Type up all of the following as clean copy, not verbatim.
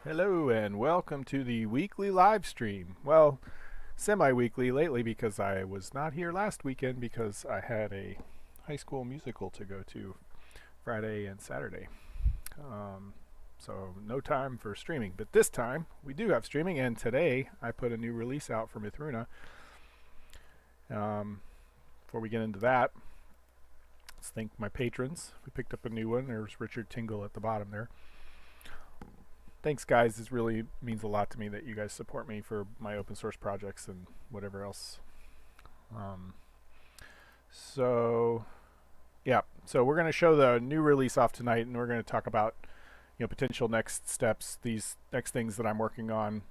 Hello and welcome to the weekly live stream. Well, semi-weekly lately because I was not here last weekend because I had a high school musical to go to Friday and Saturday. So no time for streaming, but this time we do have streaming, and today I put a new release out for Mythruna. Before we get into that, let's thank my patrons. We picked up a new one. There's Richard Tingle at the bottom there. Thanks, guys. This really means a lot to me that you guys support me for my open source projects and whatever else. So we're going to show the new release off tonight, and we're going to talk about potential next steps, these next things that I'm working on.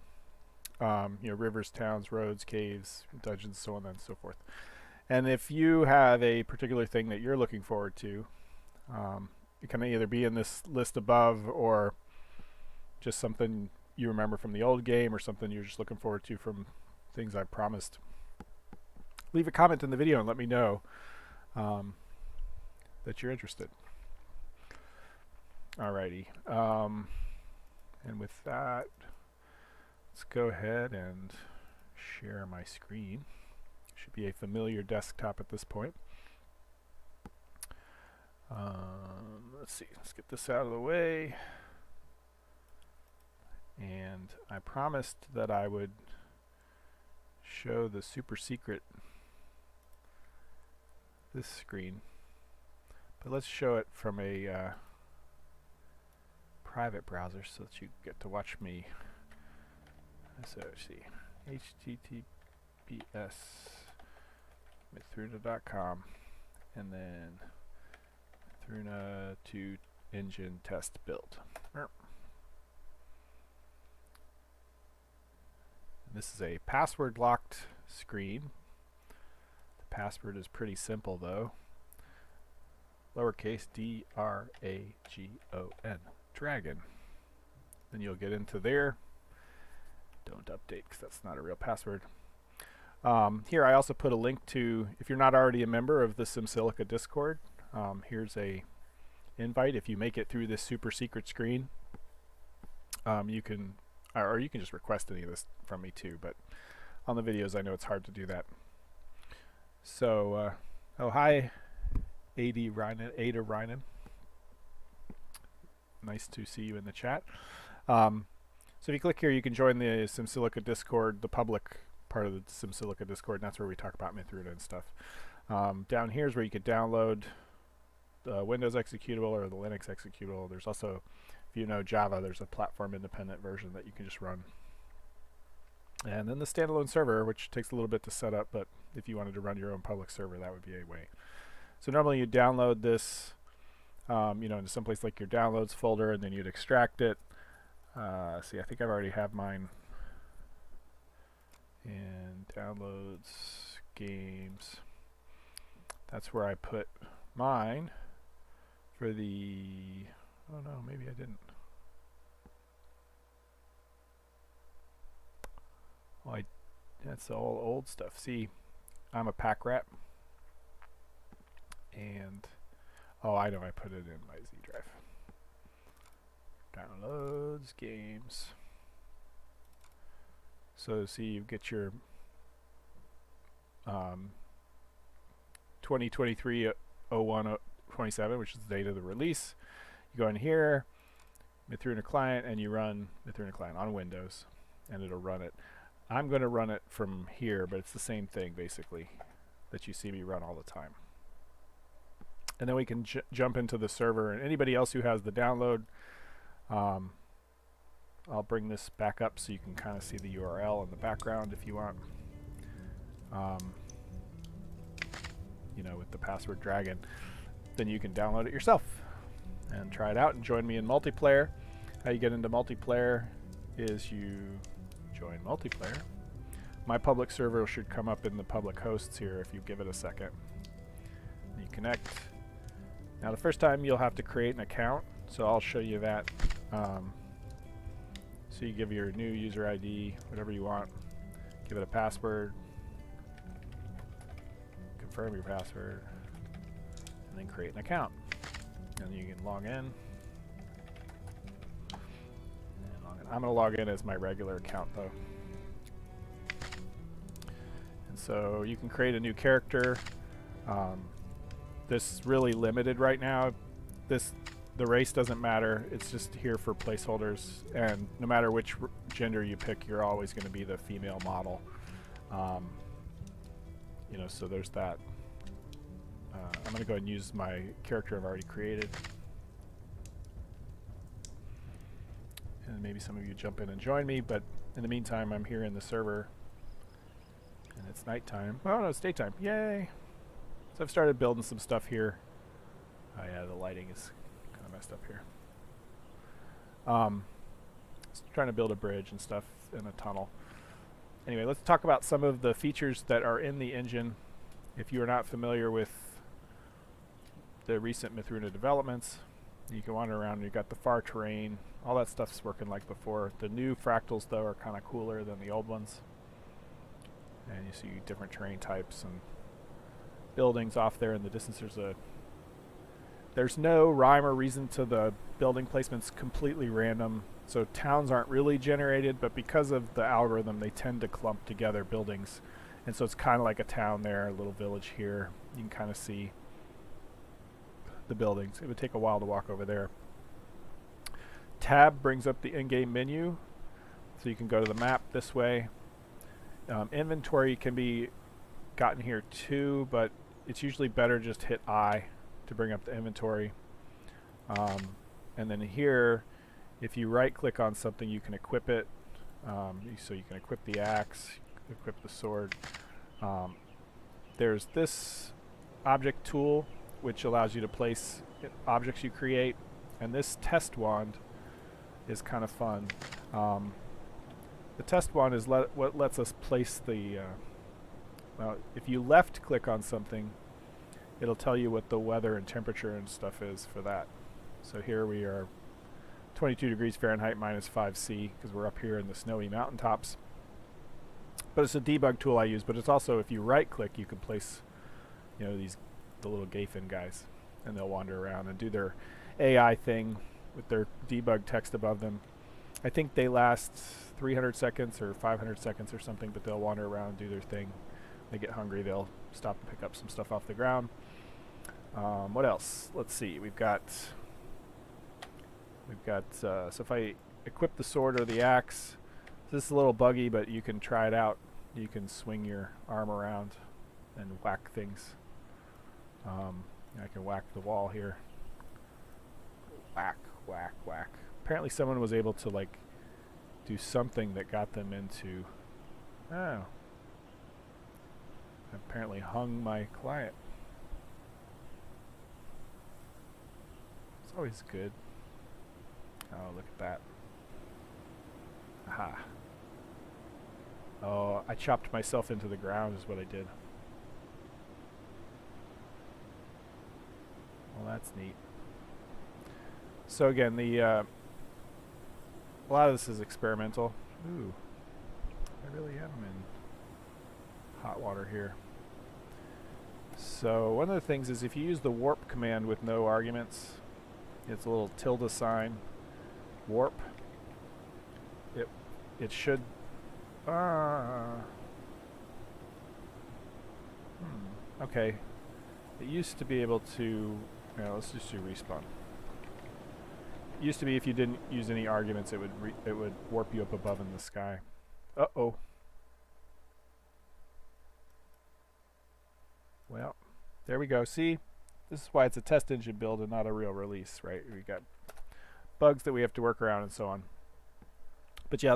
Rivers, towns, roads, caves, dungeons, so on and so forth. And if you have a particular thing that you're looking forward to, it can either be in this list above or just something you remember from the old game or something you're just looking forward to from things I've promised. Leave a comment in the video and let me know that you're interested. Alrighty. And with that, let's go ahead and share my screen. Should be a familiar desktop at this point. Let's see. Let's get this out of the way. And I promised that I would show the super secret this screen, but let's show it from a private browser so that you get to watch me. So let's see, https mythruna.com and then Mythruna 2 engine test build. This is a password locked screen. The password is pretty simple though. Lowercase D-R-A-G-O-N. Dragon. Then you'll get into there. Don't update because that's not a real password. Here I also put a link to, if you're not already a member of the SimSilica Discord, here's a invite. If you make it through this super secret screen, you can just request any of this from me too, but on the videos I know it's hard to do that. So, hi, Ada Reinen. Nice to see you in the chat. So if you click here, you can join the SimSilica Discord, the public part of the SimSilica Discord, and that's where we talk about Mythruna and stuff. Down here is where you can download the Windows executable or the Linux executable. There's also, if you know Java, there's a platform independent version that you can just run. And then the standalone server, which takes a little bit to set up, but if you wanted to run your own public server, that would be a way. So normally you download this into someplace like your downloads folder, and then you'd extract it. See, I think I've already have mine in downloads, games. That's where I put mine for the, oh no, maybe I didn't. Well, that's all old stuff. See, I'm a pack rat. And, oh, I know, I put it in my Z drive. Downloads, games. So, see, you get your 2023-01-27, which is the date of the release. You go in here, Mythruna client, and you run Mythruna client on Windows, and it'll run it. I'm going to run it from here, but it's the same thing basically that you see me run all the time. And then we can jump into the server, and anybody else who has the download, I'll bring this back up so you can kind of see the URL in the background if you want. With the password dragon, then you can download it yourself and try it out and join me in multiplayer. How you get into multiplayer is you join multiplayer. My public server should come up in the public hosts here if you give it a second. You connect. Now the first time you'll have to create an account, so I'll show you that. So you give your new user ID, whatever you want, give it a password, confirm your password, and then create an account. And you can log in. And log And I'm going to log in as my regular account though. And so you can create a new character. This is really limited right now. The race doesn't matter. It's just here for placeholders, and no matter which gender you pick, you're always going to be the female model. You know, so there's that. I'm going to go ahead and use my character I've already created. And maybe some of you jump in and join me, but in the meantime, I'm here in the server, and it's nighttime. Oh no, it's daytime. Yay! So I've started building some stuff here. Oh yeah, the lighting is kind of messed up here. Just trying to build a bridge and stuff and a tunnel. Anyway, let's talk about some of the features that are in the engine. If you are not familiar with the recent Mythruna developments, you can wander around and you've got the far terrain. All that stuff's working like before. The new fractals, though, are kind of cooler than the old ones. And you see different terrain types and buildings off there in the distance. There's no rhyme or reason to the building placements, completely random. So towns aren't really generated, but because of the algorithm, they tend to clump together buildings. And so it's kind of like a town there, a little village here. You can kind of see the buildings. It would take a while to walk over there. Tab brings up the in-game menu, so you can go to the map this way. Inventory can be gotten here too, but it's usually better just hit I to bring up the inventory. And then here, if you right click on something, you can equip it. So you can equip the axe, equip the sword. There's this object tool which allows you to place objects you create, and this test wand is kind of fun. The test wand is what lets us place the well, if you left click on something, it'll tell you what the weather and temperature and stuff is for that. So here we are 22 degrees Fahrenheit minus 5°, because we're up here in the snowy mountaintops. But it's a debug tool I use, but it's also, if you right click, you can place, you know, the little Gayfin guys, and they'll wander around and do their AI thing with their debug text above them. I think they last 300 seconds or 500 seconds or something, but they'll wander around and do their thing. They get hungry, they'll stop and pick up some stuff off the ground. What else? Let's see. We've got so if I equip the sword or the axe, this is a little buggy, but you can try it out. You can swing your arm around and whack things. I can whack the wall here. Whack, whack, whack. Apparently someone was able to like do something that got them into, oh, apparently hung my client. It's always good. Oh, look at that. Aha. Oh, I chopped myself into the ground is what I did. Well, that's neat. So again, a lot of this is experimental. Ooh, I really am in hot water here. So one of the things is if you use the warp command with no arguments, it's a little tilde sign, warp. It should. Okay. It used to be able to. Let's just do respawn. It used to be if you didn't use any arguments, it would warp you up above in the sky. Uh-oh. Well, there we go. See, this is why it's a test engine build and not a real release, right? We got bugs that we have to work around and so on. But yeah,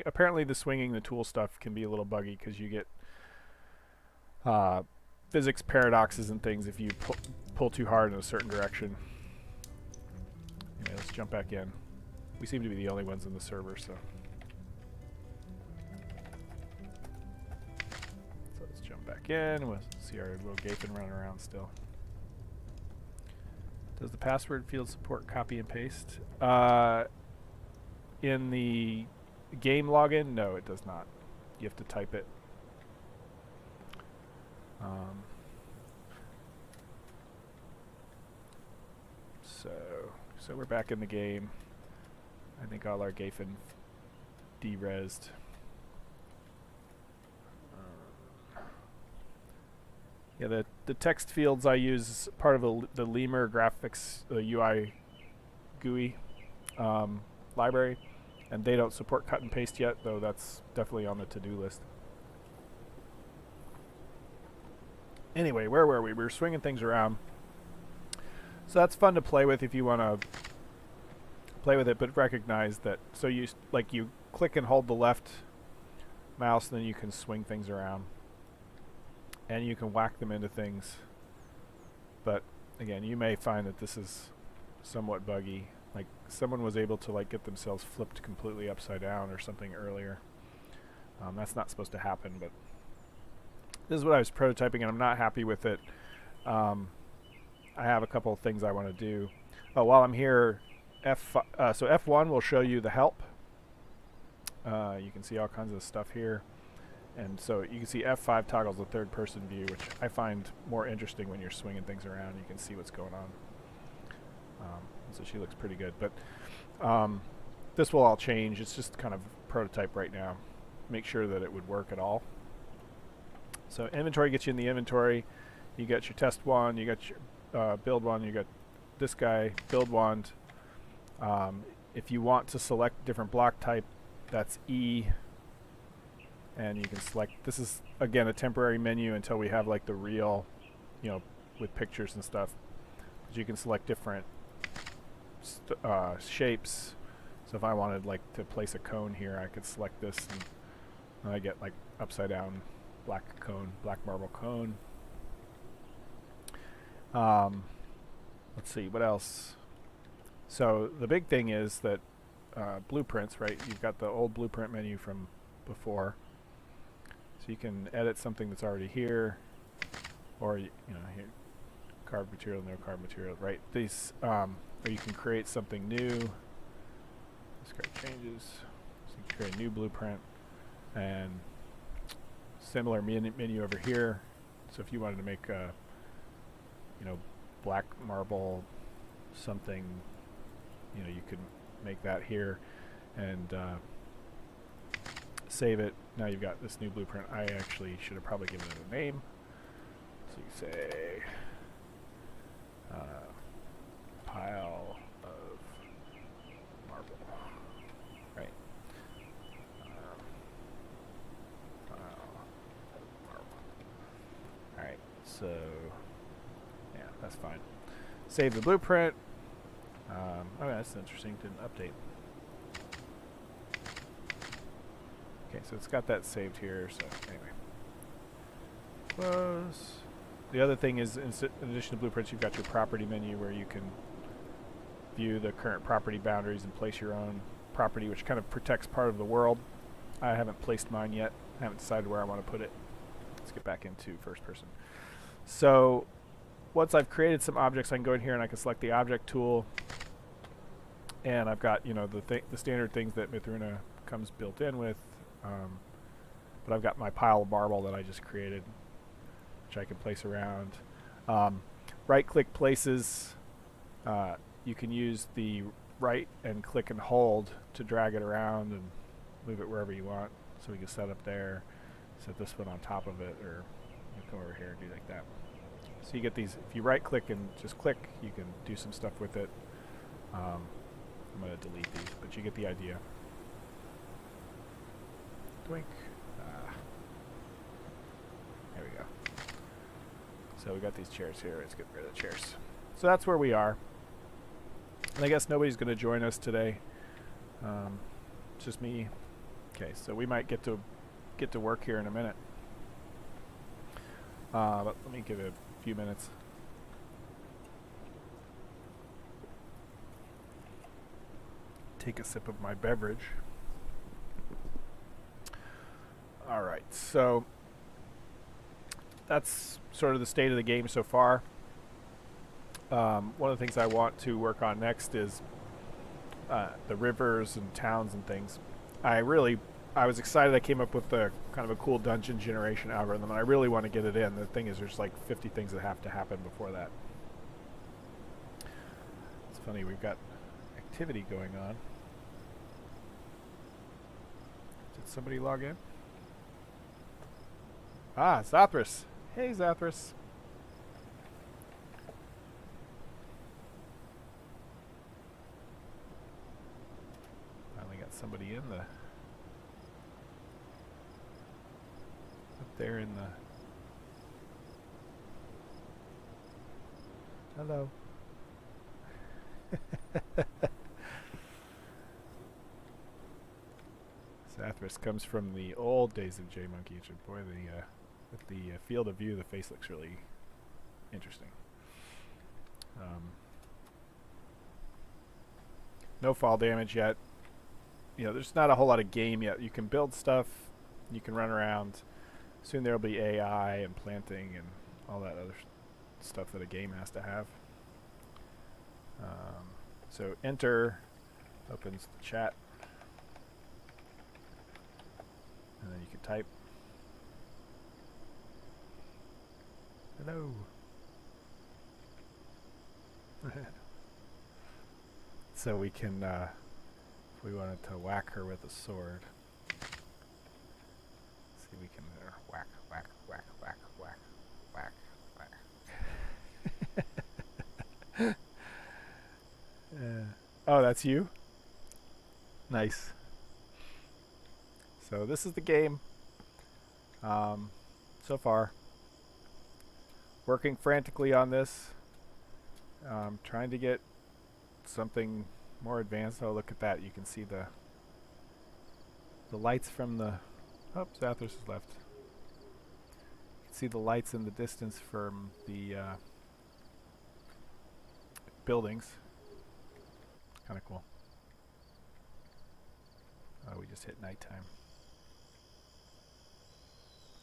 apparently the swinging the tool stuff can be a little buggy because you get physics paradoxes and things if you pull too hard in a certain direction. Anyway, let's jump back in. We seem to be the only ones in the server, so let's jump back in. We'll see our little Gapin running around still. Does the password field support copy and paste? In the game login, no, it does not. You have to type it. So we're back in the game. I think all our Gayfin derezzed. Yeah, the text fields I use is part of the Lemur graphics UI GUI library, and they don't support cut and paste yet, though that's definitely on the to-do list. Anyway, where were we? We were swinging things around. So that's fun to play with if you want to play with it, but recognize that, so you click and hold the left mouse, and then you can swing things around. And you can whack them into things. But again, you may find that this is somewhat buggy. Like someone was able to get themselves flipped completely upside down or something earlier. That's not supposed to happen, but this is what I was prototyping, and I'm not happy with it. I have a couple of things I want to do. Oh, while I'm here, so F1 will show you the help. You can see all kinds of stuff here. And so you can see F5 toggles the third person view, which I find more interesting when you're swinging things around. You can see what's going on. So she looks pretty good. But this will all change. It's just kind of prototype right now. Make sure that it would work at all. So inventory gets you in the inventory. You got your test wand. You got your build wand. You got this guy, build wand. If you want to select different block type, that's E. And you can select, this is again a temporary menu until we have the real, with pictures and stuff. But you can select different shapes. So if I wanted to place a cone here, I could select this, and I get upside down black marble cone. Let's see, what else? So the big thing is that blueprints, right? You've got the old blueprint menu from before. So you can edit something that's already here, or here, carved material, no carved material, right? These, or you can create something new. Discard changes. So you can create a new blueprint, and similar menu over here. So if you wanted to make a, black marble something, you could make that here, and save it. Now you've got this new blueprint. I actually should have probably given it a name. So you say pile of marble, right? Pile of marble. All right. So yeah, that's fine. Save the blueprint. Oh, that's interesting. Didn't update. Okay, so it's got that saved here, so anyway. Close. The other thing is, in addition to blueprints, you've got your property menu where you can view the current property boundaries and place your own property, which kind of protects part of the world. I haven't placed mine yet. I haven't decided where I want to put it. Let's get back into first person. So once I've created some objects, I can go in here and I can select the object tool. And I've got, the standard things that Mythruna comes built in with. But I've got my pile of marble that I just created, which I can place around. Right-click places. You can use the right and click and hold to drag it around and move it wherever you want. So we can set up there, set this one on top of it, or come over here and do like that. So you get these. If you right-click and just click, you can do some stuff with it. I'm going to delete these, but you get the idea. Doink. There we go. So we got these chairs here. Let's get rid of the chairs. So that's where we are. And I guess nobody's going to join us today. It's just me. Okay, so we might get to work here in a minute. But let me give it a few minutes. Take a sip of my beverage. All right, so that's sort of the state of the game so far. One of the things I want to work on next is the rivers and towns and things. I was excited I came up with a kind of a cool dungeon generation algorithm, and I really want to get it in. The thing is, there's 50 things that have to happen before that. It's funny, we've got activity going on. somebody log in? Ah, Zathras. Hey, Zathras. Finally got somebody in the... up there in the... Hello. Zathras comes from the old days of J-Monkey. Boy, with the field of view, the face looks really interesting. No fall damage yet. You know, there's not a whole lot of game yet. You can build stuff, you can run around. Soon there'll be AI and planting and all that other stuff that a game has to have. So enter opens the chat, and then you can type. Hello. So we can, if we wanted to whack her with a sword, see, we can whack, whack, whack, whack, whack, whack, whack. Oh, that's you? Nice. So this is the game. So far. Working frantically on this. Trying to get something more advanced. Oh, look at that. You can see the lights from the... Oh, Zathras is left. You can see the lights in the distance from the buildings. Kind of cool. Oh, we just hit nighttime.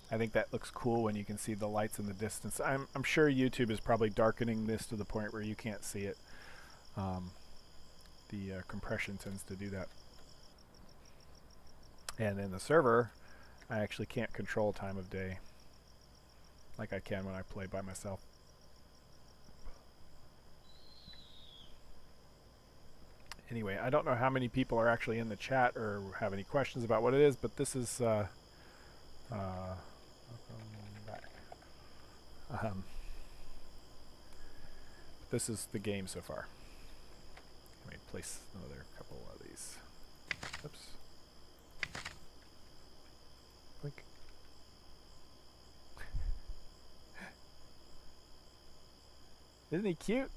I think that looks cool when you can see the lights in the distance. I'm sure YouTube is probably darkening this to the point where you can't see it. The compression tends to do that. And in the server, I actually can't control time of day like I can when I play by myself. Anyway, I don't know how many people are actually in the chat or have any questions about what it is, but this is welcome back. This is the game so far. Let me place another couple of these. Oops. Blink. Isn't he cute?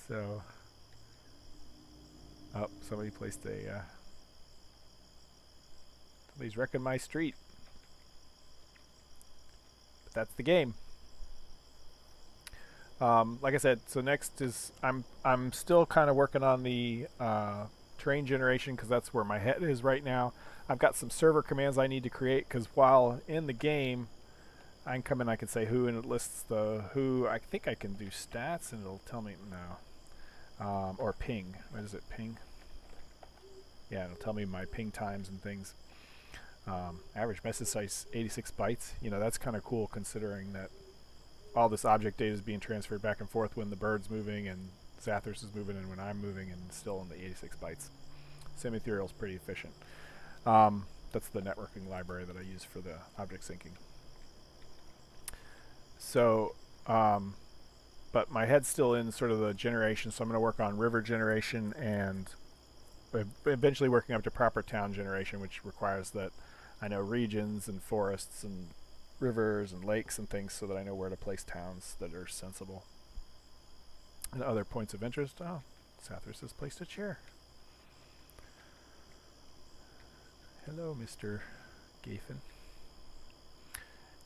So, oh, somebody placed a, somebody's wrecking my street. But that's the game. Like I said, so next is, I'm still kind of working on the terrain generation because that's where my head is right now. I've got some server commands I need to create because while in the game, I can come in, I can say who, and it lists the who. I think I can do stats and it'll tell me no. Or ping. What is it? Ping? Yeah, it'll tell me my ping times and things. Average message size 86 bytes. You know, that's kind of cool considering that all this object data is being transferred back and forth when the bird's moving and Zathras is moving and when I'm moving and still in the 86 bytes. Semi-ethereal is pretty efficient. That's the networking library that I use for the object syncing. So, but my head's still in sort of the generation, so I'm going to work on river generation and eventually working up to proper town generation, which requires that I know regions and forests and rivers and lakes and things so that I know where to place towns that are sensible. And other points of interest. Oh, Zathras has placed a chair. Hello, Mr. Gafen.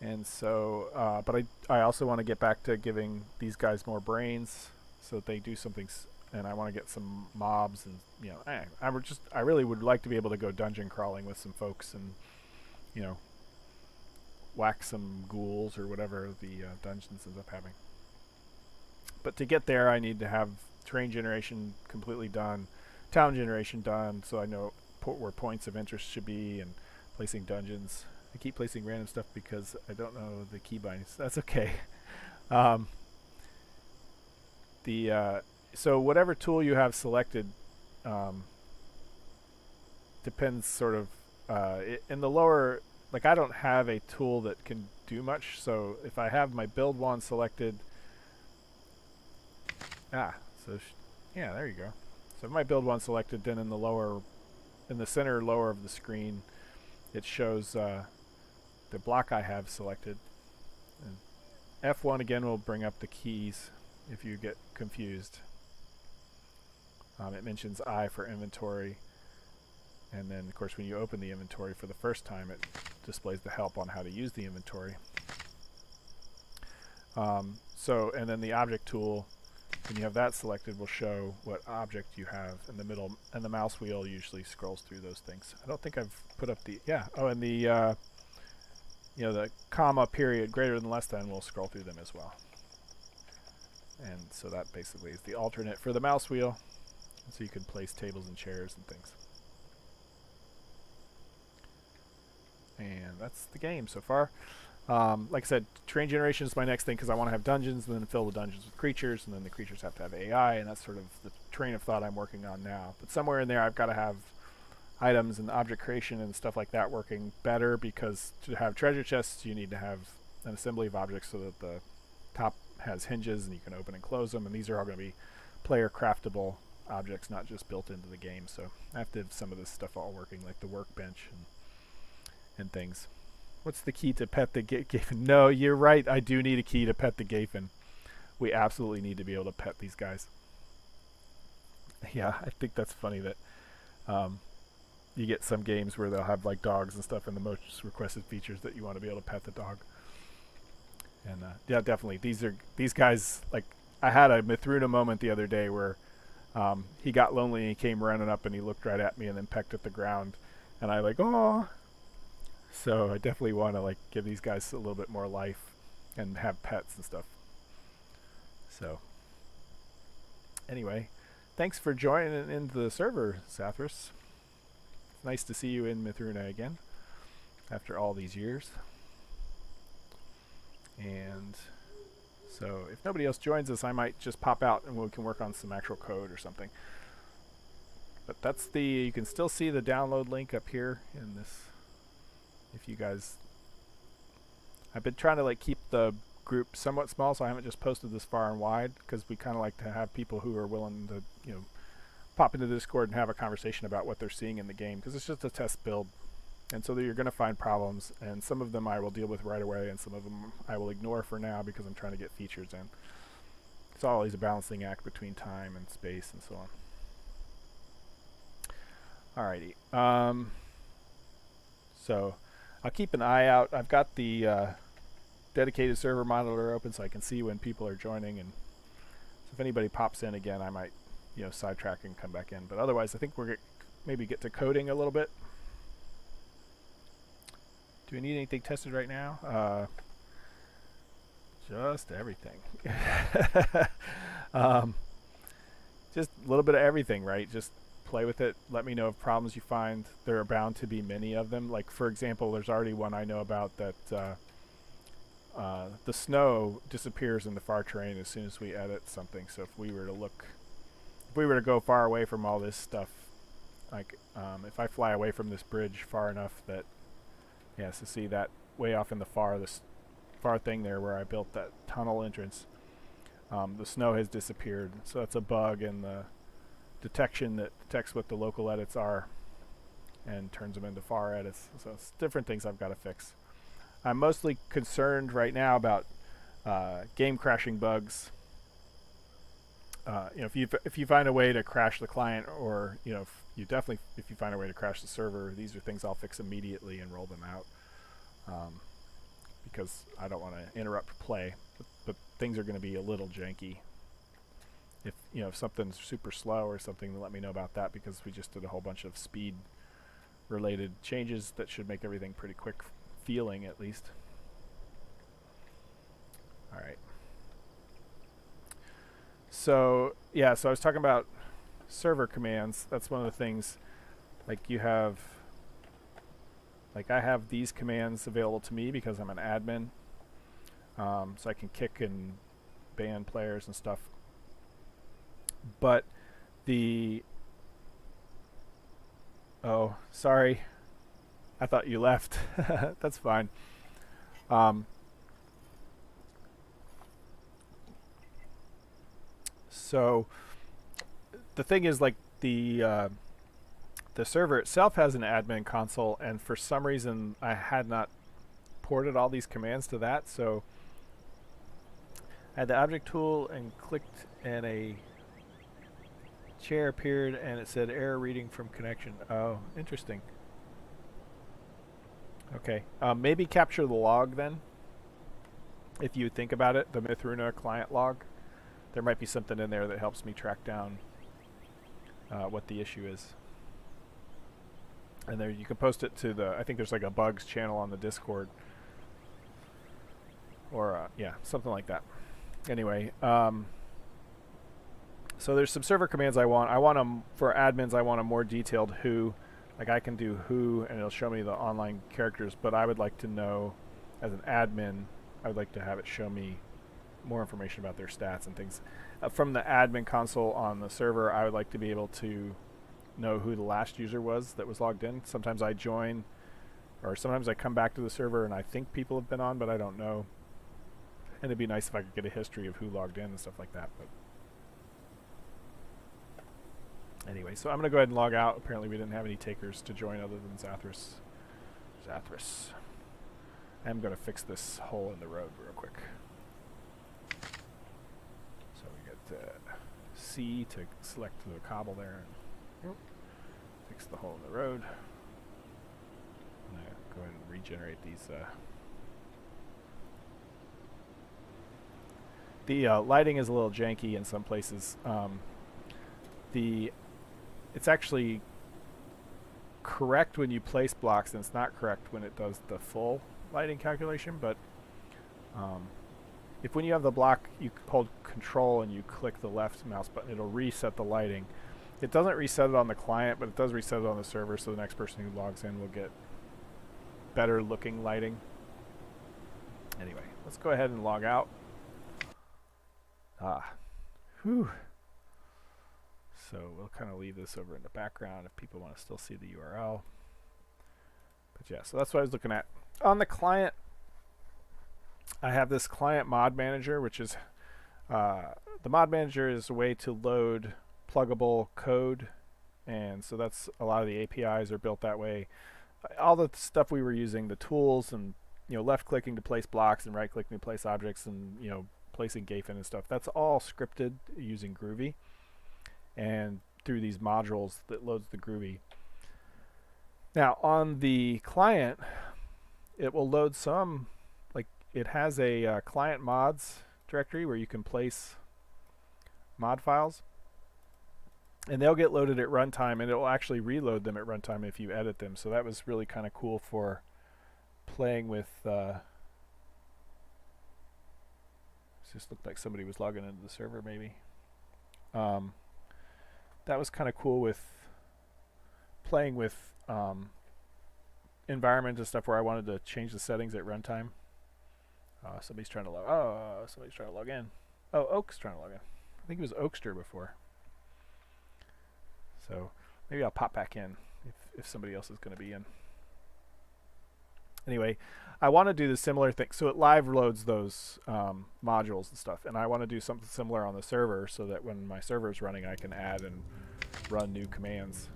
And so, but I also want to get back to giving these guys more brains so that they do something, and I want to get some mobs, and you know, I really would like to be able to go dungeon crawling with some folks and, you know, whack some ghouls or whatever the dungeons ends up having. But to get there, I need to have terrain generation completely done, town generation done, so I know where points of interest should be, and placing dungeons. I keep placing random stuff because I don't know the keybinds. That's okay. the so whatever tool you have selected um, depends sort of in the lower, like I don't have a tool that can do much, so if I have my build wand selected, yeah, there you go. So if my build wand selected, then in the center lower of the screen, it shows the block I have selected. And F1 again will bring up the keys if you get confused. It mentions I for inventory. And then, of course, when you open the inventory for the first time, it displays the help on how to use the inventory. And then the object tool, when you have that selected, will show what object you have in the middle, and the mouse wheel usually scrolls through those things. I don't think I've put up the, and the, the comma, period, greater than, less than will scroll through them as well. And so that basically is the alternate for the mouse wheel, so you can place tables and chairs and things. And that's the game so far. Like I said, terrain generation is my next thing because I want to have dungeons and then fill the dungeons with creatures, and then the creatures have to have AI, and that's sort of the train of thought I'm working on now. But somewhere in there I've got to have items and object creation and stuff like that working better, because to have treasure chests you need to have an assembly of objects so that the top has hinges and you can open and close them, and these are all going to be player craftable objects, not just built into the game. So I have to have some of this stuff all working, like the workbench and things. What's the key to pet the Gafen? No, you're right. I do need a key to pet the Gafen. We absolutely need to be able to pet these guys. Yeah, I think that's funny that you get some games where they'll have like dogs and stuff, and the most requested features that you want to be able to pet the dog. And yeah, definitely. These guys, like, I had a Mythruna moment the other day where he got lonely and he came running up and he looked right at me and then pecked at the ground, and I like, oh. So I definitely want to like give these guys a little bit more life and have pets and stuff. So anyway, thanks for joining into the server, Sathras. It's nice to see you in Mythruna again after all these years. And so if nobody else joins us, I might just pop out and we can work on some actual code or something. But that's you can still see the download link up here in this. If you guys, I've been trying to like keep the group somewhat small, so I haven't just posted this far and wide, because we kind of like to have people who are willing to, pop into the Discord and have a conversation about what they're seeing in the game, because it's just a test build, and so you're going to find problems, and some of them I will deal with right away, and some of them I will ignore for now because I'm trying to get features in. It's always a balancing act between time and space and so on. Alrighty. So I'll keep an eye out. I've got the dedicated server monitor open so I can see when people are joining, and so if anybody pops in again, I might, sidetrack and come back in. But otherwise, I think we're maybe get to coding a little bit. Do we need anything tested right now? Just everything. Just a little bit of everything, right? Just play with it. Let me know of problems you find. There are bound to be many of them. Like, for example, there's already one I know about that the snow disappears in the far terrain as soon as we edit something. So if we were to go far away from all this stuff, like if I fly away from this bridge far enough that, so see that way off in the this far thing there where I built that tunnel entrance, the snow has disappeared. So that's a bug in the detection that detects what the local edits are and turns them into far edits. So it's different things I've got to fix. I'm mostly concerned right now about game crashing bugs. If you find a way to crash the client, or if you find a way to crash the server, these are things I'll fix immediately and roll them out, because I don't want to interrupt play. But things are going to be a little janky. If something's super slow or something, let me know about that, because we just did a whole bunch of speed related changes that should make everything pretty quick feeling, at least. All right. So I was talking about server commands. That's one of the things, like I have these commands available to me because I'm an admin, so I can kick and ban players and stuff. but the oh, sorry, I thought you left. That's fine. Um, so the thing is, like the server itself has an admin console, and for some reason I had not ported all these commands to that. So I had the object tool and clicked, and a chair appeared, and it said error reading from connection. Oh, interesting. Okay, maybe capture the log then. If you think about it, the Mythruna client log, there might be something in there that helps me track down what the issue is. And there you can post it to the, I think there's like a bugs channel on the Discord. Or, yeah, something like that. Anyway, so there's some server commands I want. I want them, for admins, I want a more detailed who. Like I can do who, and it'll show me the online characters, but I would like to know, as an admin, I would like to have it show me more information about their stats and things. From the admin console on the server, I would like to be able to know who the last user was that was logged in. Sometimes I join, or sometimes I come back to the server and I think people have been on, but I don't know. And it'd be nice if I could get a history of who logged in and stuff like that. But anyway, so I'm going to go ahead and log out. Apparently we didn't have any takers to join other than Zathras. I'm going to fix this hole in the road real quick. So we get C to select the cobble there. And fix the hole in the road. I'm going to go ahead and regenerate these. The lighting is a little janky in some places. It's actually correct when you place blocks, and it's not correct when it does the full lighting calculation. But if when you have the block, you hold Control and you click the left mouse button, it'll reset the lighting. It doesn't reset it on the client, but it does reset it on the server, so the next person who logs in will get better looking lighting. Anyway, let's go ahead and log out. Whew. So we'll kind of leave this over in the background if people want to still see the URL. But yeah, so that's what I was looking at. On the client, I have this client mod manager, which is the mod manager is a way to load pluggable code, and so that's a lot of the APIs are built that way. All the stuff we were using, the tools, and left clicking to place blocks and right clicking to place objects, and placing Gaphin and stuff, that's all scripted using Groovy and through these modules that loads the Groovy. Now on the client, it will load some, like it has a client mods directory where you can place mod files, and they'll get loaded at runtime, and it will actually reload them at runtime if you edit them. So that was really kind of cool for playing with just looked like somebody was logging into the server maybe. That was kind of cool with playing with environment and stuff where I wanted to change the settings at runtime. Somebody's trying to log in. Oh, Oak's trying to log in. I think it was Oakster before. So maybe I'll pop back in if somebody else is going to be in. Anyway, I want to do the similar thing. So it live loads those modules and stuff, and I want to do something similar on the server so that when my server is running, I can add and run new commands.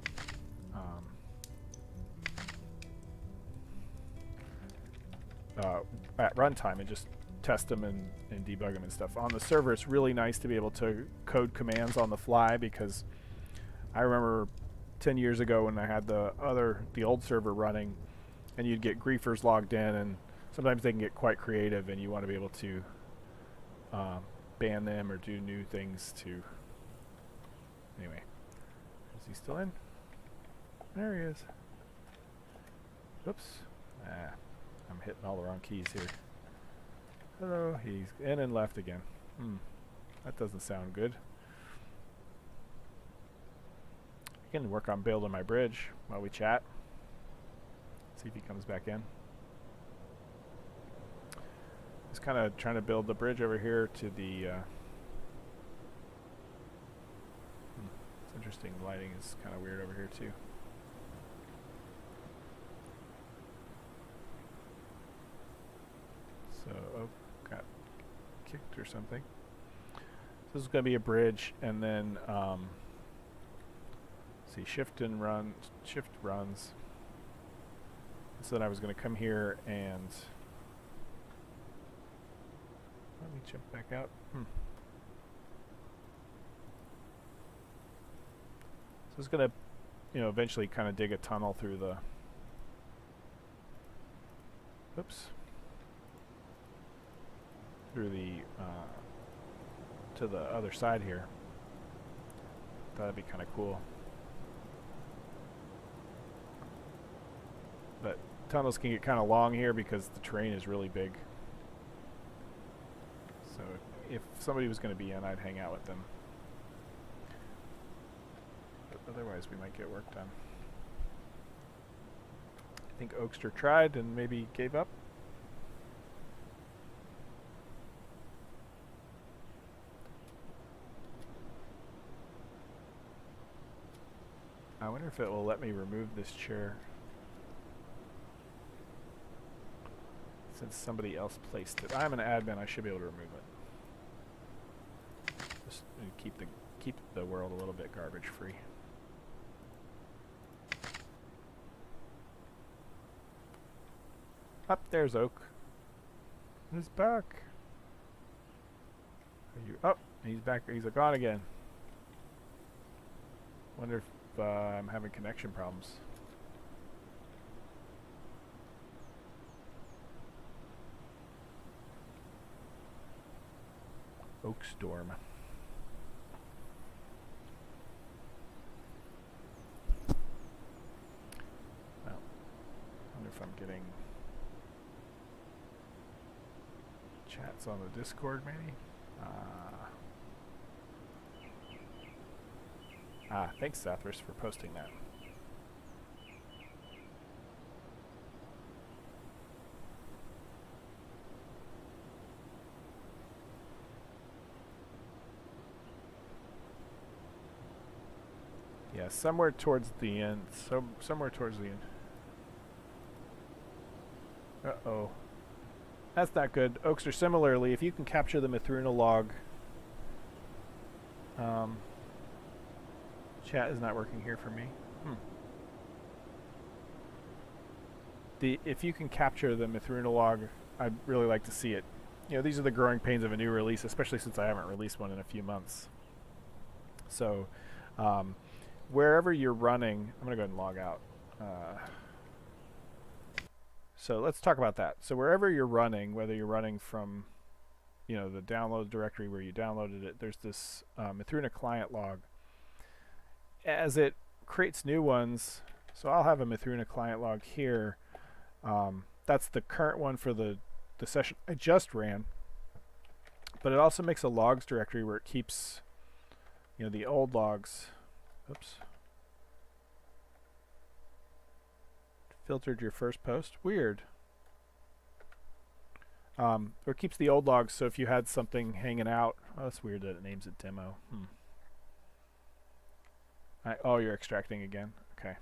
At runtime and just test them and debug them and stuff. On the server, it's really nice to be able to code commands on the fly, because I remember 10 years ago when I had the old server running, and you'd get griefers logged in, and sometimes they can get quite creative, and you want to be able to ban them or do new things to. Anyway, is he still in? There he is. Oops. I'm hitting all the wrong keys here. Hello, he's in and left again. That doesn't sound good. I can work on building my bridge while we chat. See if he comes back in. Just kind of trying to build the bridge over here to the interesting. The lighting is kind of weird over here too. So, oh, got kicked or something. So this is going to be a bridge, and then see, shift runs. So then I was going to come here and let me jump back out. So it's going to, eventually kind of dig a tunnel through the. Oops. Through the to the other side here. That'd be kind of cool. But tunnels can get kind of long here because the terrain is really big. So if somebody was going to be in, I'd hang out with them. But otherwise, we might get work done. I think Oakster tried and maybe gave up. I wonder if it will let me remove this chair. Since somebody else placed it. I'm an admin, I should be able to remove it. Just keep the world a little bit garbage free. Up there's Oak. He's back. Are you up? He's back. He's gone again. Wonder if I'm having connection problems. Oak Storm. Well, I wonder if I'm getting chats on the Discord, maybe? Thanks, Sathras, for posting that. Yeah, somewhere towards the end. Somewhere towards the end. Uh-oh. That's not good. Oakster, similarly, if you can capture the Mythruna log... chat is not working here for me. If you can capture the Mythruna log, I'd really like to see it. These are the growing pains of a new release, especially since I haven't released one in a few months. So, wherever you're running, I'm going to go ahead and log out. So let's talk about that. So wherever you're running, whether you're running from, the download directory where you downloaded it, there's this Mythruna client log. As it creates new ones, so I'll have a Mythruna client log here. That's the current one for the session I just ran. But it also makes a logs directory where it keeps, the old logs. Oops. Filtered your first post. Weird. Or it keeps the old logs, so if you had something hanging out. Oh, that's weird that it names it demo. Oh, you're extracting again. Okay.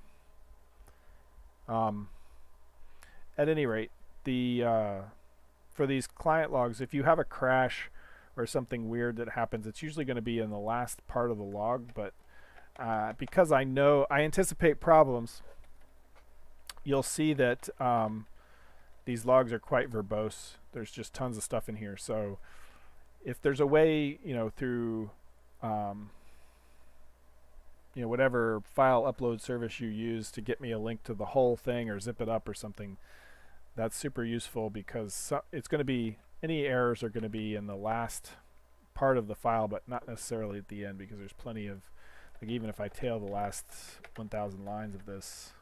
At any rate, for these client logs, if you have a crash or something weird that happens, it's usually going to be in the last part of the log. But because I anticipate problems, you'll see that these logs are quite verbose. There's just tons of stuff in here. So if there's a way, through whatever file upload service you use to get me a link to the whole thing or zip it up or something, that's super useful, because it's going to be, any errors are going to be in the last part of the file, but not necessarily at the end, because there's plenty of, like, even if I tail the last 1,000 lines of this,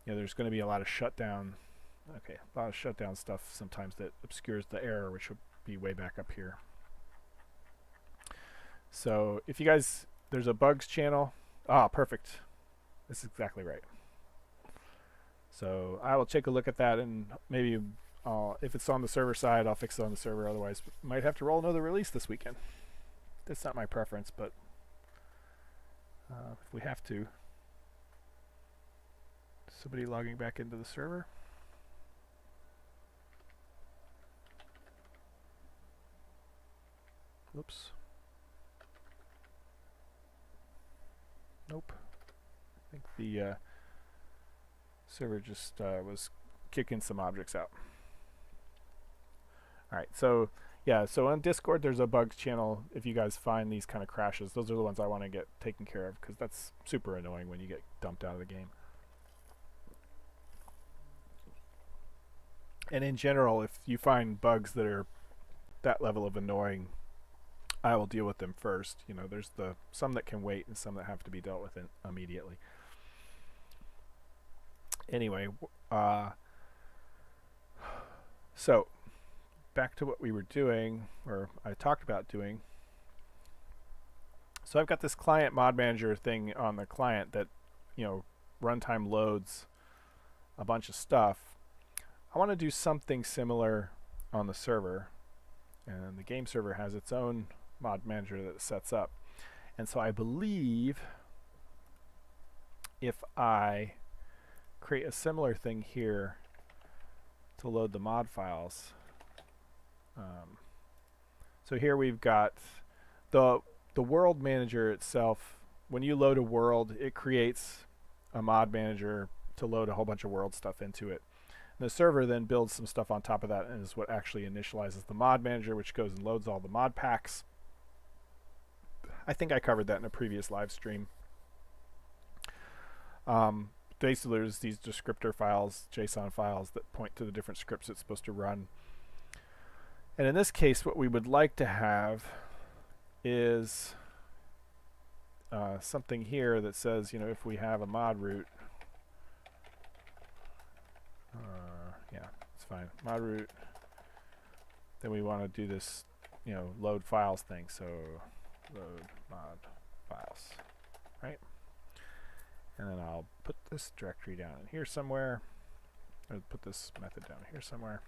there's going to be a lot of shutdown. Okay, a lot of shutdown stuff sometimes that obscures the error, which will be way back up here. So if you guys, there's a bugs channel. Ah, perfect. This is exactly right. So I will take a look at that, and maybe if it's on the server side, I'll fix it on the server. Otherwise, might have to roll another release this weekend. That's not my preference, but if we have to. Somebody logging back into the server. Oops. Nope. I think the server just was kicking some objects out. Alright, so yeah, so on Discord there's a bugs channel. If you guys find these kind of crashes, those are the ones I want to get taken care of, because that's super annoying when you get dumped out of the game. And in general, if you find bugs that are that level of annoying, I will deal with them first. You know, there's some that can wait and some that have to be dealt with immediately. Anyway, so back to what we were doing, or I talked about doing. So I've got this client mod manager thing on the client that, you know, runtime loads a bunch of stuff. I want to do something similar on the server, and the game server has its own mod manager that it sets up. And so I believe if I create a similar thing here to load the mod files, so here we've got the world manager itself. When you load a world, it creates a mod manager to load a whole bunch of world stuff into it. The server then builds some stuff on top of that and is what actually initializes the mod manager, which goes and loads all the mod packs. I think I covered that in a previous live stream. Basically, there's these descriptor files, JSON files, that point to the different scripts it's supposed to run. And in this case, what we would like to have is something here that says, you know, if we have a mod root, yeah, it's fine, mod root, then we want to do this, you know, load files thing. So load mod files, right? And then I'll put this directory down in here somewhere, or put this method down here somewhere.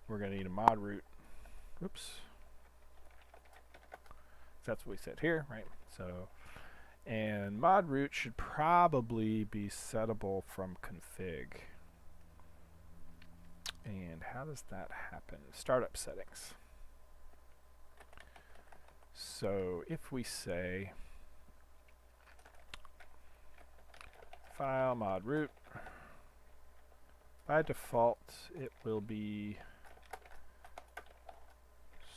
We're going to need a mod root. Oops. That's what we said here, right? So, and mod root should probably be settable from config. And how does that happen? Startup settings. So if we say file mod root, by default it will be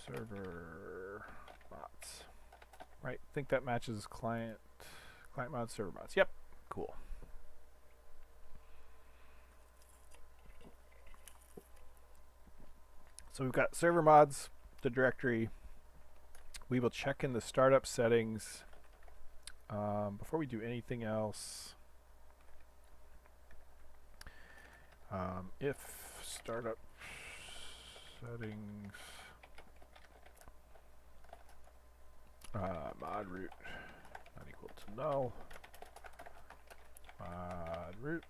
server mods, right? I think that matches client mod server mods. Yep, cool. So we've got server mods, the directory. We will check in the startup settings before we do anything else. If startup settings mod root not equal to null, mod root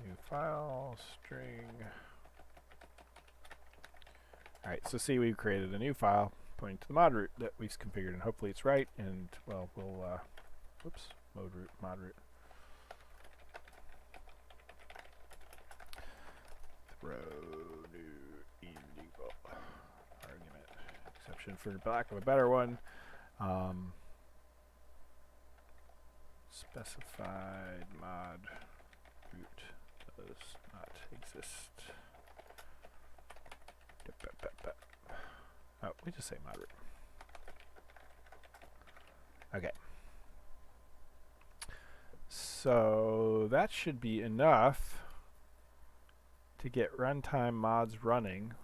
new file string. Alright, so see, we've created a new file pointing to the mod root that we've configured, and hopefully it's right, and well, we'll whoops, mod root throw new equal argument, exception for lack of a better one, specified mod root does not exist. Oh, we just say mod root. Okay. So that should be enough to get runtime mods running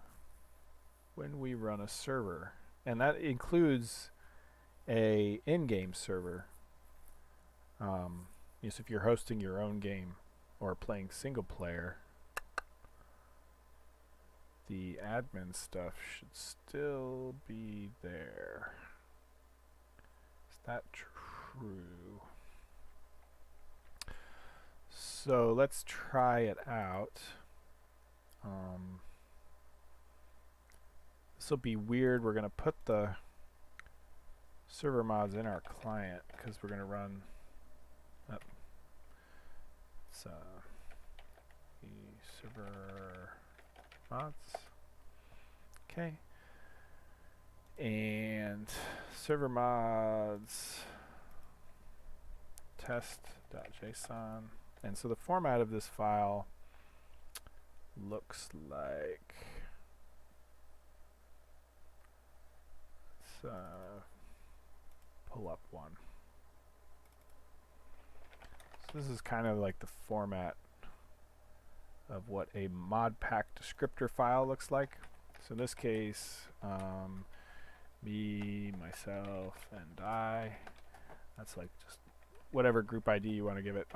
when we run a server. And that includes a in-game server. Yes, if you're hosting your own game or playing single player, the admin stuff should still be there. Is that true? So let's try it out. This will be weird. We're going to put the server mods in our client because we're going to run up. It's the server mods. Okay. And server mods test.json. And so the format of this file looks like, let's pull up one. So this is kind of like the format of what a mod pack descriptor file looks like. So in this case, me, myself, and I. That's like just whatever group ID you want to give it.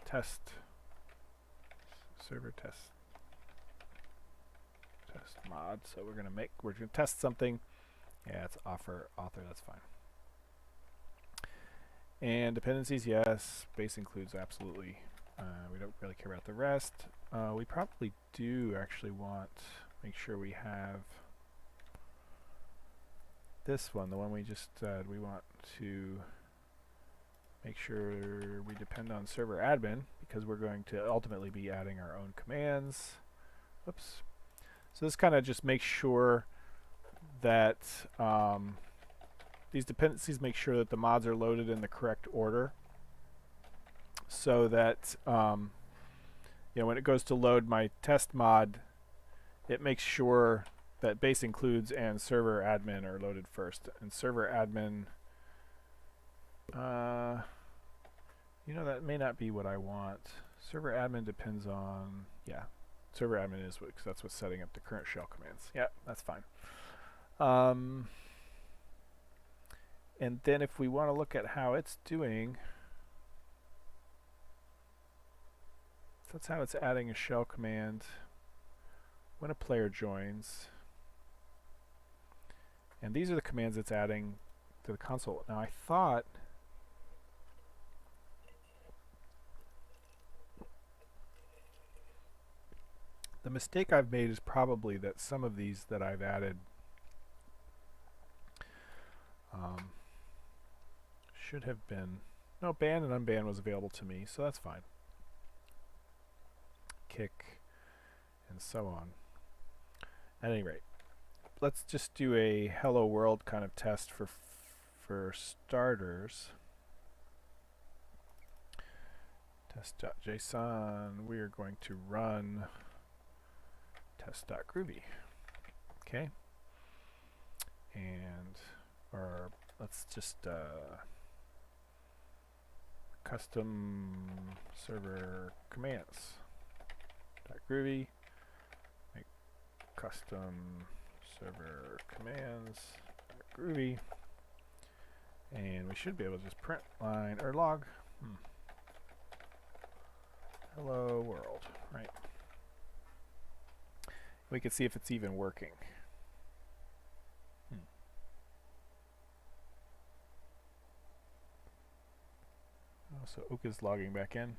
Test server test mod. So we're gonna test something. Yeah, it's author. That's fine. And dependencies, yes. Base includes, absolutely. We don't really care about the rest. We probably do actually want make sure we have this one, the one we just said. We want to make sure we depend on server admin because we're going to ultimately be adding our own commands. Oops. So this kind of just makes sure that these dependencies make sure that the mods are loaded in the correct order, so that when it goes to load my test mod, it makes sure that base includes and server admin are loaded first. And server admin, that may not be what I want. Server admin depends on, server admin is because that's what's setting up the current shell commands. Yeah, that's fine. And then if we want to look at how it's doing, that's how it's adding a shell command when a player joins. And these are the commands it's adding to the console. Now I thought the mistake I've made is probably that some of these that I've added should have been, no, ban and unban was available to me, so that's fine. Kick and so on. At any rate, let's just do a hello world kind of test for starters. Test.json, we are going to run test.groovy. Okay. And, or let's just custom server commands. .groovy, make custom server commands. .groovy, and we should be able to just print line or log. Hello world, right? We can see if it's even working. Oh, so Oak is logging back in.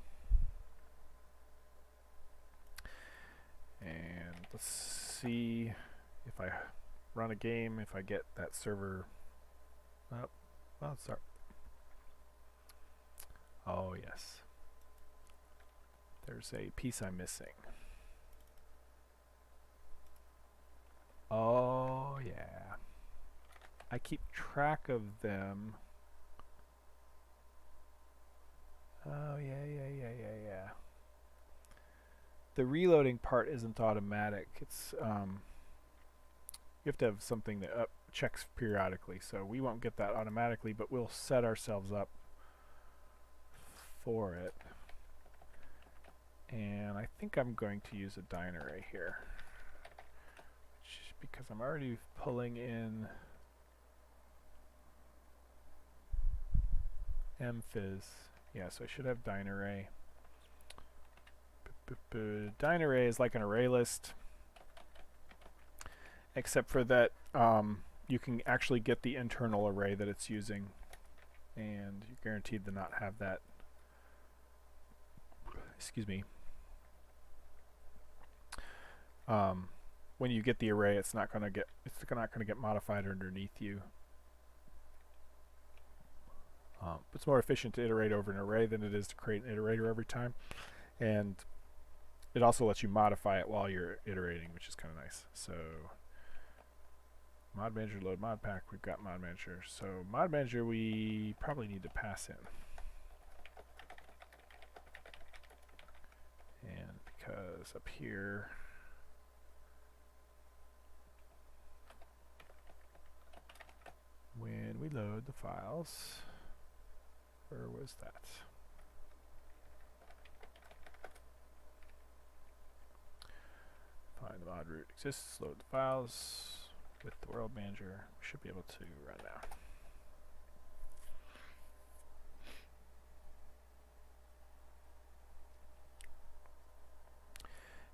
And let's see if I run a game, if I get that server up. Oh, sorry. Oh, yes. There's a piece I'm missing. Oh, yeah. I keep track of them. Oh, yeah. The reloading part isn't automatic. It's you have to have something that checks periodically, so we won't get that automatically, but we'll set ourselves up for it. And I think I'm going to use a dyne array here, because I'm already pulling in mfizz. Yeah, so I should have dyne array. Dyne array is like an array list, except for that you can actually get the internal array that it's using, and you're guaranteed to not have that. Excuse me. when you get the array, it's not going to get modified underneath you. It's more efficient to iterate over an array than it is to create an iterator every time, and it also lets you modify it while you're iterating, which is kind of nice. So mod manager, load mod pack. We've got mod manager. So mod manager we probably need to pass in. And because up here when we load the files, where was that? Find the mod root exists, load the files with the world manager. We should be able to run now.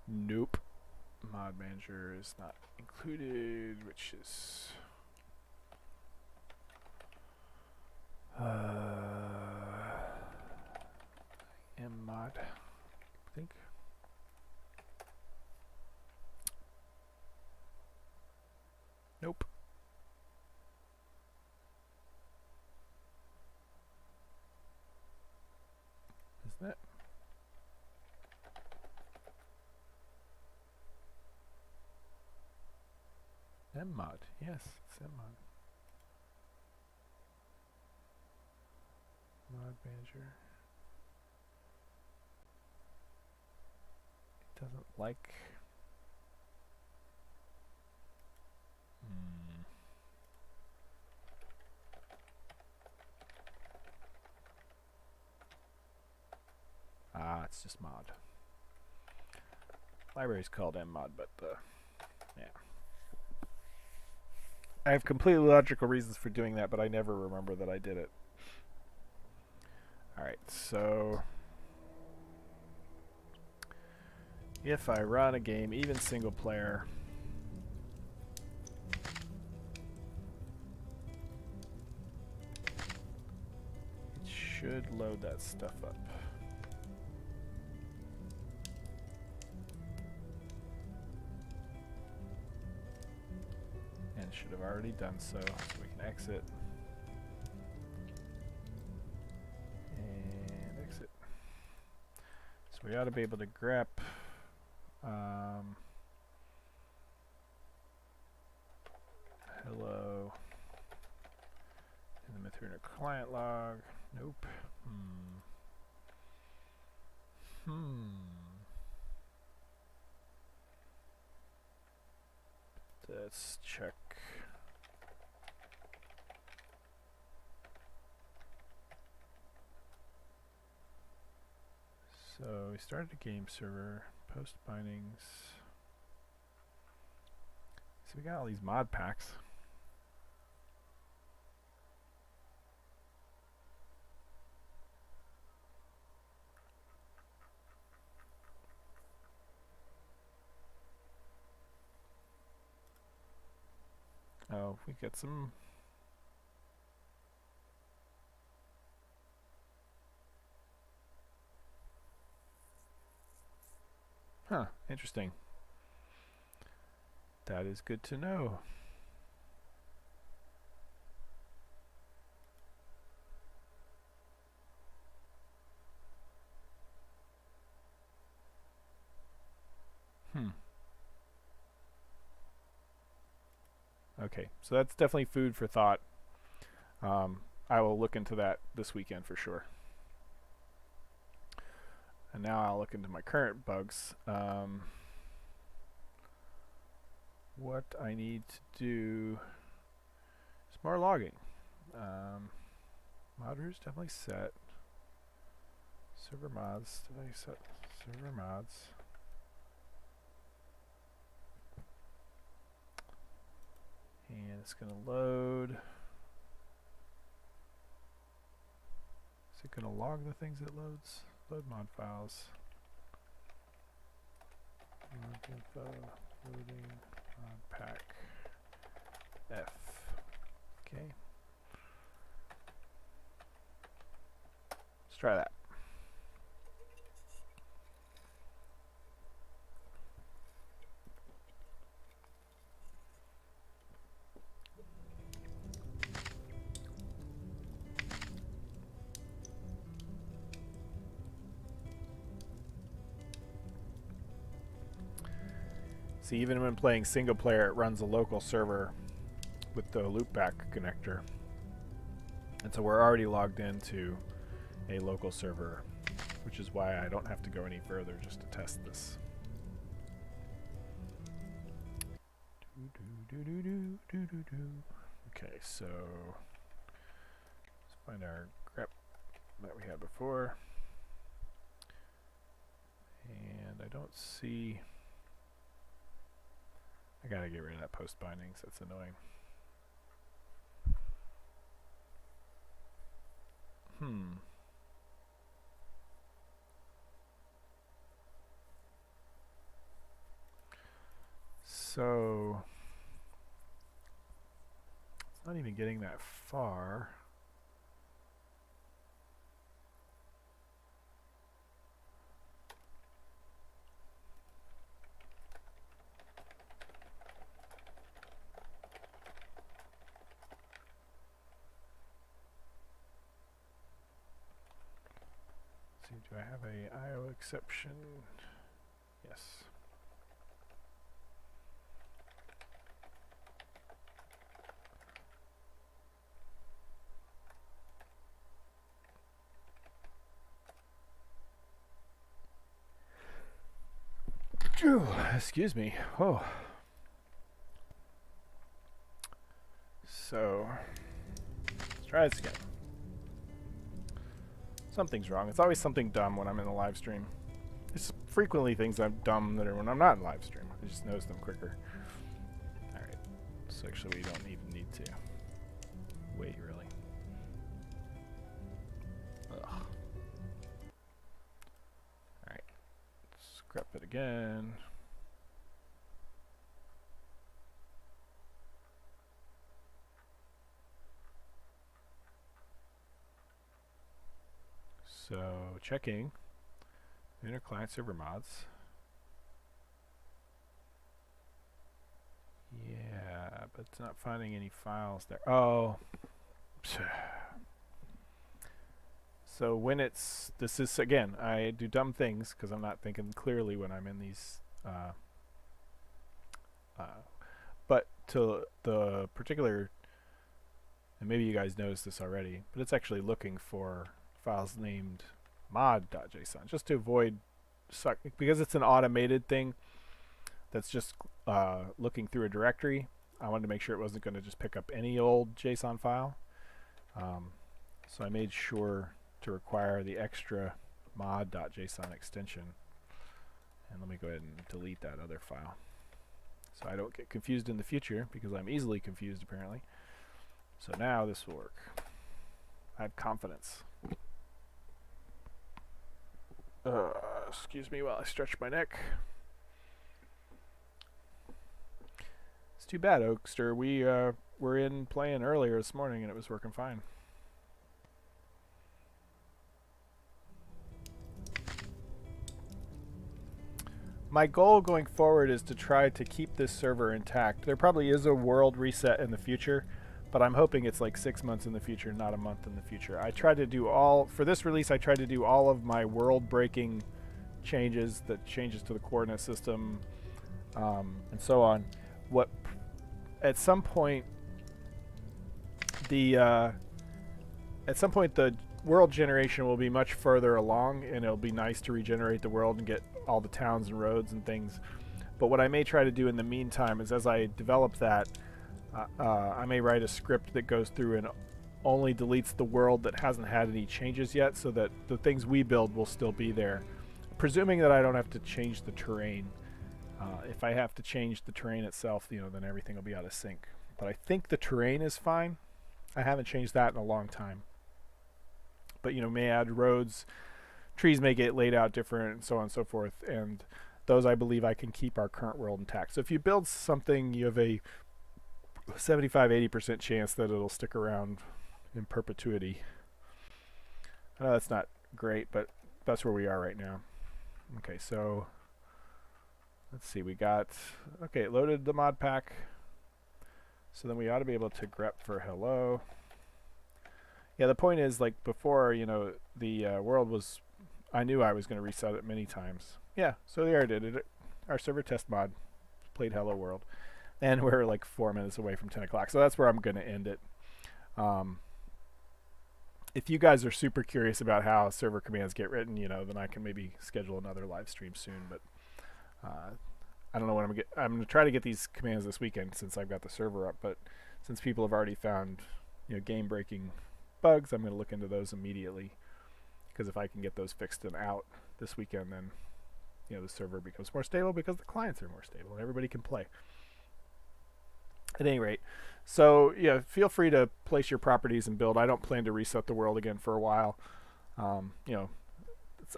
Nope. Mod manager is not included, which is mmod, I think. Nope. Isn't it? Mmod. Yes, it's mmod. Mod manager. It doesn't like. It's just mod. Library's called mmod, but yeah. I have completely logical reasons for doing that, but I never remember that I did it. Alright, so if I run a game, even single player, it should load that stuff up. And it should have already done so we can exit. And exit. So we ought to be able to grep hello in the Mythruna client log. Nope. Let's check. So we started a game server, post bindings. So we got all these mod packs. Oh, we get some. Huh, interesting. That is good to know. Okay, so that's definitely food for thought. I will look into that this weekend for sure. And now I'll look into my current bugs. What I need to do is more logging. Modder is definitely set. Server mods, did I set server mods? And it's going to load. Is it going to log the things it loads? Load mod files. Mod info, loading, mod pack, F. Okay. Let's try that. See, even when playing single player, it runs a local server with the loopback connector. And so we're already logged into a local server, which is why I don't have to go any further just to test this. Okay, so let's find our grep that we had before. And I don't see... I gotta get rid of that post bindings, that's annoying. So it's not even getting that far. Let's see, do I have a IO exception? Yes. Excuse me. Oh. So, let's try this again. Something's wrong. It's always something dumb when I'm in the live stream. It's frequently things I'm dumb that are when I'm not in live stream. I just notice them quicker. Alright. So actually we don't even need to wait really. Ugh. Alright. Scrap it again. So checking inner client server mods. Yeah, but it's not finding any files there. Oh. So when it's, this is, again, I do dumb things because I'm not thinking clearly when I'm in these, but to the particular, and maybe you guys noticed this already, but it's actually looking for files named mod.json just to avoid because it's an automated thing that's just looking through a directory. I wanted to make sure it wasn't going to just pick up any old JSON file, so I made sure to require the extra mod.json extension. And let me go ahead and delete that other file so I don't get confused in the future, because I'm easily confused apparently. So now this will work. I have confidence. Excuse me while I stretch my neck. It's too bad, Oakster. We were in playing earlier this morning and it was working fine. My goal going forward is to try to keep this server intact. There probably is a world reset in the future, but I'm hoping it's like 6 months in the future, not a month in the future. I tried to do all, for this release, I tried to do all of my world-breaking changes, the changes to the coordinate system, and so on. At some point, the world generation will be much further along, and it'll be nice to regenerate the world and get all the towns and roads and things. But what I may try to do in the meantime is, as I develop that, I may write a script that goes through and only deletes the world that hasn't had any changes yet, so that the things we build will still be there, presuming that I don't have to change the terrain. If I have to change the terrain itself, then everything will be out of sync. But I think the terrain is fine. I haven't changed that in a long time. But may add roads, trees may get laid out different, and so on and so forth. And those, I believe, I can keep our current world intact. So if you build something, you have a 75-80% chance that it'll stick around in perpetuity. I know that's not great, but that's where we are right now. Okay, so let's see, we got, okay, it loaded the mod pack. So then we ought to be able to grep for hello. Yeah, the point is, like before, the world was, I knew I was going to reset it many times. Yeah, so there I did it. Our server test mod played Hello World. And we're like 4 minutes away from 10 o'clock. So that's where I'm going to end it. If you guys are super curious about how server commands get written, then I can maybe schedule another live stream soon. But I don't know when I'm going to get. I'm going to try to get these commands this weekend since I've got the server up. But since people have already found, game-breaking bugs, I'm going to look into those immediately. Because if I can get those fixed and out this weekend, then the server becomes more stable because the clients are more stable and everybody can play. At any rate, so feel free to place your properties and build. I don't plan to reset the world again for a while. I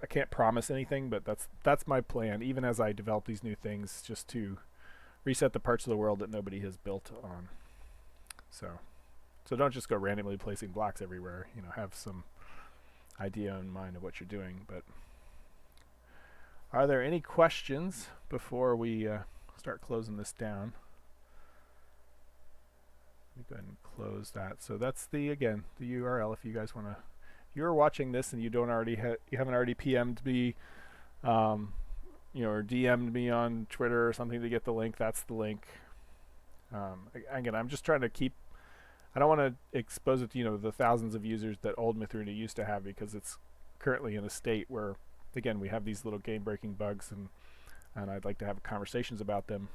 can't promise anything, but that's my plan. Even as I develop these new things, just to reset the parts of the world that nobody has built on. So don't just go randomly placing blocks everywhere. Have some idea in mind of what you're doing. But are there any questions before we start closing this down? Let me go ahead and close that. So that's the URL. If you guys want to, if you're watching this and you don't already you haven't already PM'd me, or DM'd me on Twitter or something to get the link, that's the link. Again, I'm just trying to keep. I don't want to expose it to the thousands of users that old Mythruna used to have, because it's currently in a state where, again, we have these little game-breaking bugs, and I'd like to have conversations about them.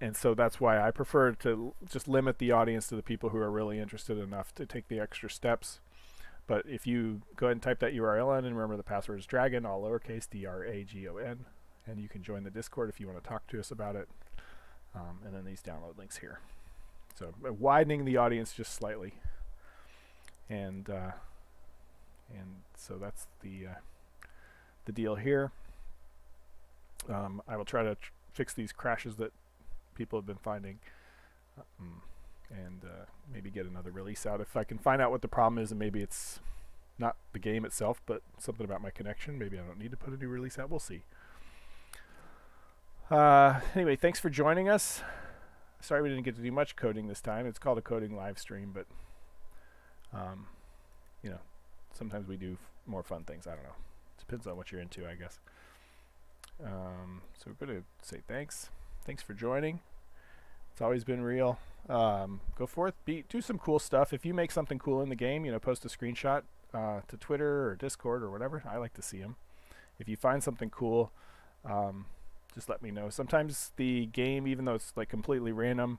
And so that's why I prefer to just limit the audience to the people who are really interested enough to take the extra steps. But if you go ahead and type that URL in, and remember the password is Dragon, all lowercase, DRAGON, and you can join the Discord if you want to talk to us about it. And then these download links here. So widening the audience just slightly. And so that's the deal here. I will try to fix these crashes that people have been finding, and maybe get another release out if I can find out what the problem is, and maybe it's not the game itself but something about my connection. Maybe I don't need to put a new release out. We'll see. Anyway, thanks for joining us. Sorry we didn't get to do much coding this time. It's called a coding live stream, but sometimes we do more fun things. I don't know, depends on what you're into, I guess. So we're going to say thanks for joining. It's always been real. Go forth, do some cool stuff. If you make something cool in the game, post a screenshot to Twitter or Discord or whatever. I like to see them. If you find something cool, just let me know. Sometimes the game, even though it's like completely random,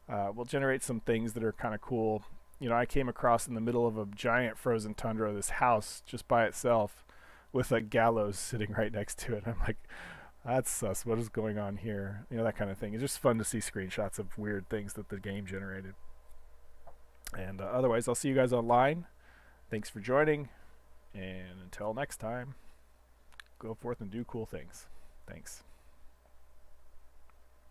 will generate some things that are kind of cool. I came across in the middle of a giant frozen tundra this house just by itself with a gallows sitting right next to it. I'm like, that's sus. What is going on here? That kind of thing. It's just fun to see screenshots of weird things that the game generated. And otherwise, I'll see you guys online. Thanks for joining. And until next time, go forth and do cool things. Thanks.